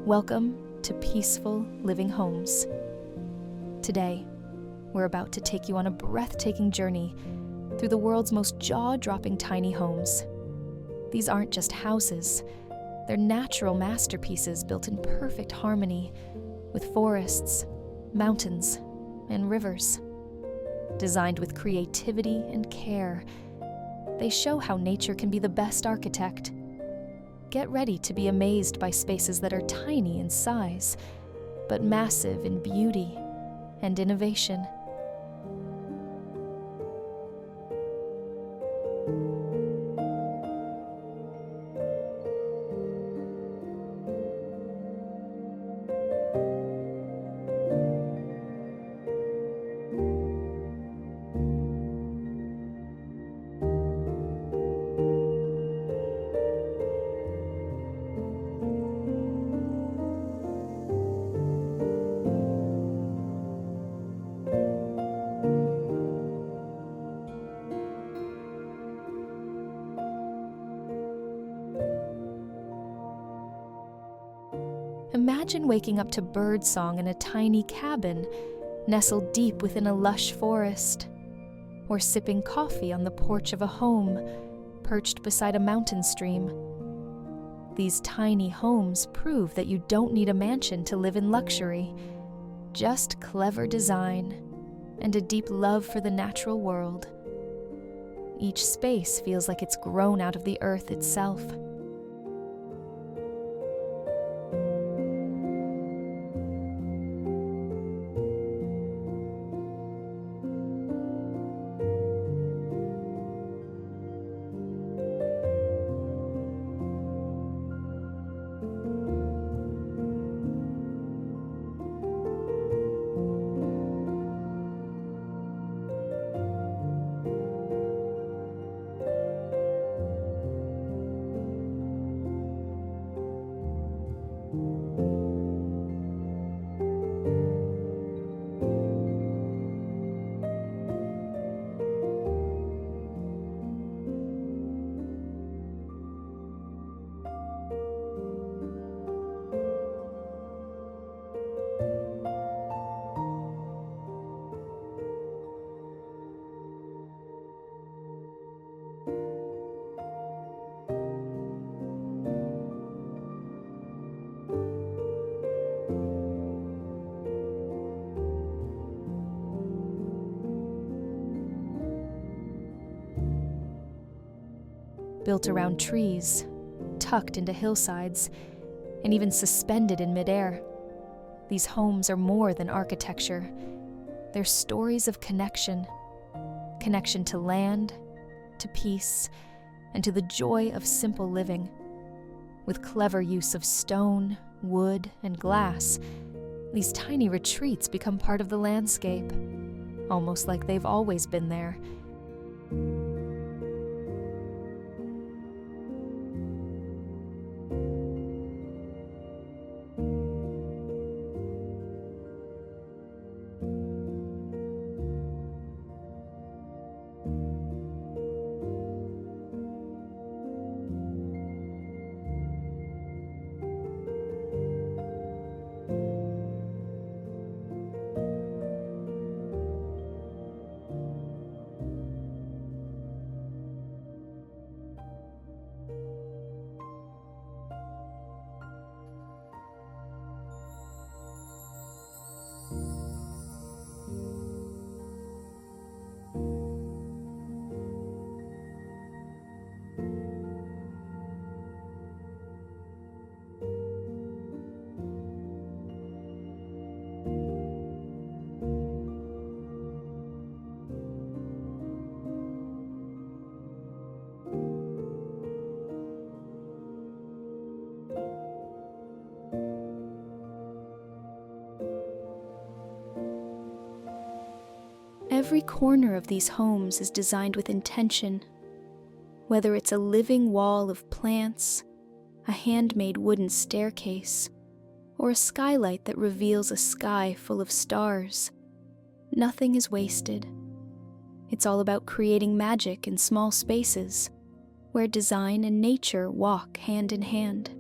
Welcome to Peaceful Living Homes. Today, we're about to take you on a breathtaking journey through the world's most jaw-dropping tiny homes. These aren't just houses, they're natural masterpieces built in perfect harmony with forests, mountains, and rivers. Designed with creativity and care, they show how nature can be the best architect. Get ready to be amazed by spaces that are tiny in size, but massive in beauty and innovation. Imagine waking up to birdsong in a tiny cabin nestled deep within a lush forest, or sipping coffee on the porch of a home perched beside a mountain stream. These tiny homes prove that you don't need a mansion to live in luxury, just clever design and a deep love for the natural world. Each space feels like it's grown out of the earth itself. Built around trees, tucked into hillsides, and even suspended in midair, these homes are more than architecture. They're stories of connection to land, to peace, and to the joy of simple living. With clever use of stone, wood, and glass, these tiny retreats become part of the landscape, almost like they've always been there. Every corner of these homes is designed with intention. Whether it's a living wall of plants, a handmade wooden staircase, or a skylight that reveals a sky full of stars, nothing is wasted. It's all about creating magic in small spaces, where design and nature walk hand in hand.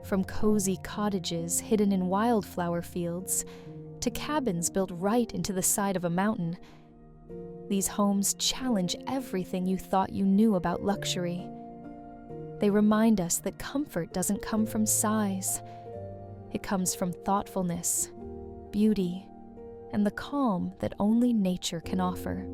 From cozy cottages hidden in wildflower fields to cabins built right into the side of a mountain, these homes challenge everything you thought you knew about luxury. They remind us that comfort doesn't come from size. It comes from thoughtfulness, beauty, and the calm that only nature can offer.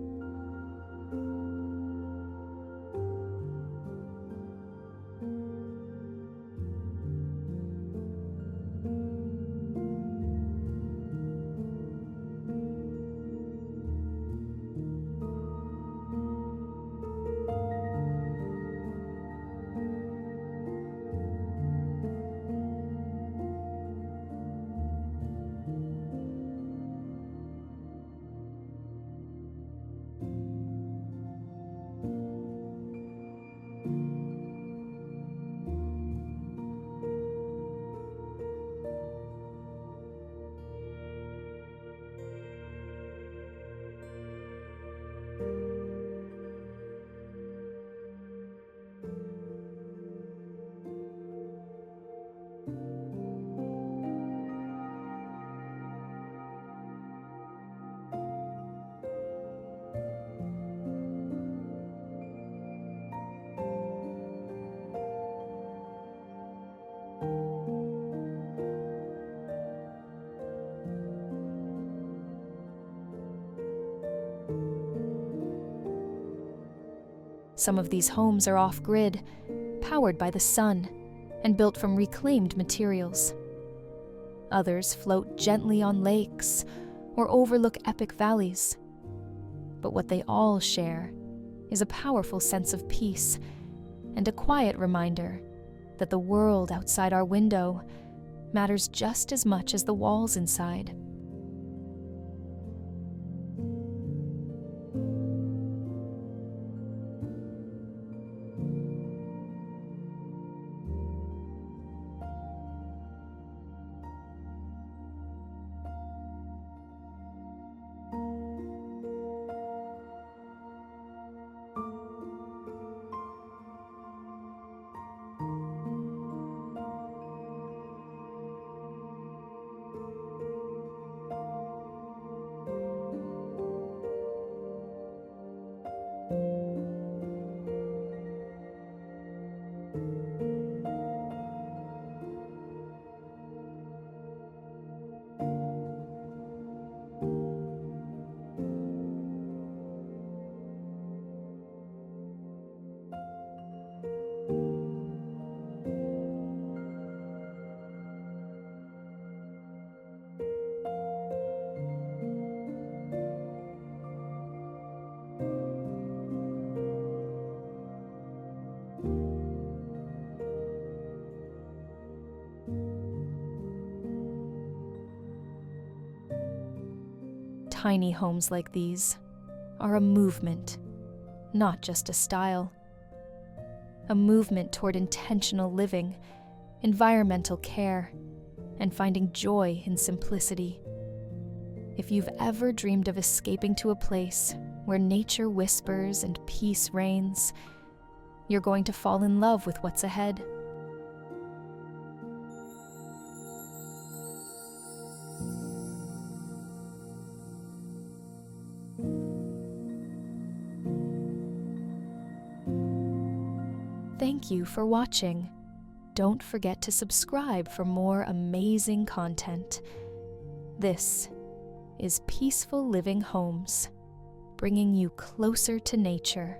Some of these homes are off-grid, powered by the sun, and built from reclaimed materials. Others float gently on lakes or overlook epic valleys. But what they all share is a powerful sense of peace and a quiet reminder that the world outside our window matters just as much as the walls inside. Tiny homes like these are a movement, not just a style. A movement toward intentional living, environmental care, and finding joy in simplicity. If you've ever dreamed of escaping to a place where nature whispers and peace reigns, you're going to fall in love with what's ahead. Thank you for watching. Don't forget to subscribe for more amazing content. This is Peaceful Living Homes, bringing you closer to nature.